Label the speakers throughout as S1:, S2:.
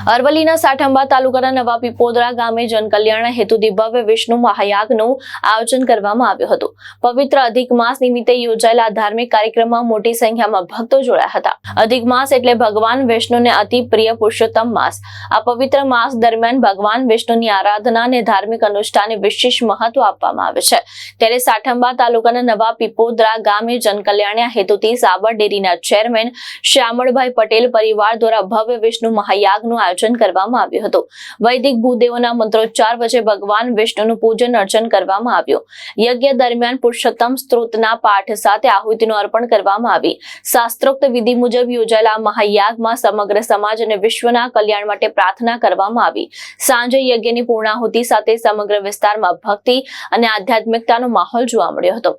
S1: અરવલ્લીના સાઠંબા તાલુકાના નવા પીપોદરા ગામે જનકલ્યાણ હેતુથી ભવ્ય વિષ્ણુ મહાયાગનું આયોજન કરવામાં આવ્યું હતું। પવિત્ર અધિક માસ નિમિત્તે યોજાયેલા ધાર્મિક કાર્યક્રમમાં મોટી સંખ્યામાં ભક્તો જોડાયા હતા। અધિક માસ એટલે ભગવાન વિષ્ણુને અતિ પ્રિય પુરુષોત્તમ માસ। આ પવિત્ર માસ દરમિયાન ભગવાન વિષ્ણુની આરાધના અને ધાર્મિક અનુષ્ઠાનને વિશેષ મહત્વ આપવામાં આવે છે। ત્યારે સાઠંબા તાલુકાના નવા પીપોદરા ગામે જનકલ્યાણ હેતુથી સાબર ડેરીના ચેરમેન શ્યામળભાઈ પટેલ પરિવાર દ્વારા ભવ્ય વિષ્ણુ મહાયાગનું આયોજન કરવામાં આવ્યું હતું। વૈદિક ભૂદેવોના મંત્રોચ્ચાર વચ્ચે ભગવાન વિષ્ણુનું પૂજન અર્ચન કરવામાં આવ્યું। યજ્ઞ દરમિયાન પુરુષોત્તમ સ્ત્રોતના પાઠ સાથે આહુતિનું અર્પણ કરવામાં આવી। શાસ્ત્રોક્ત વિધિ મુજબ યોજાયેલા મહાયાગમાં સમગ્ર સમાજ અને વિશ્વના કલ્યાણ માટે પ્રાર્થના કરવામાં આવી। સાંજે યજ્ઞની પૂર્ણાહુતિ સાથે સમગ્ર વિસ્તારમાં ભક્તિ અને આધ્યાત્મિકતાનો માહોલ જોવા મળ્યો હતો।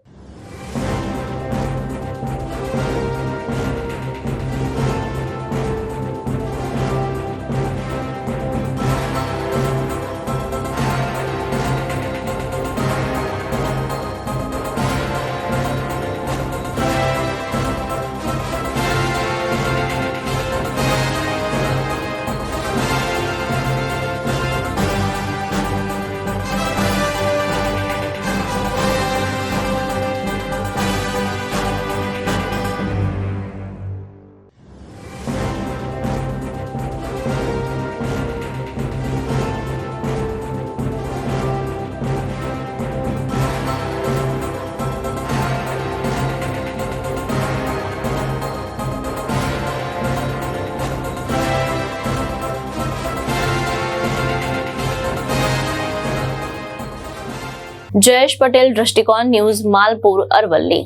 S1: જયેશ પટેલ, દ્રષ્ટિકોણ ન્યૂઝ, માલપુર, અરવલ્લી।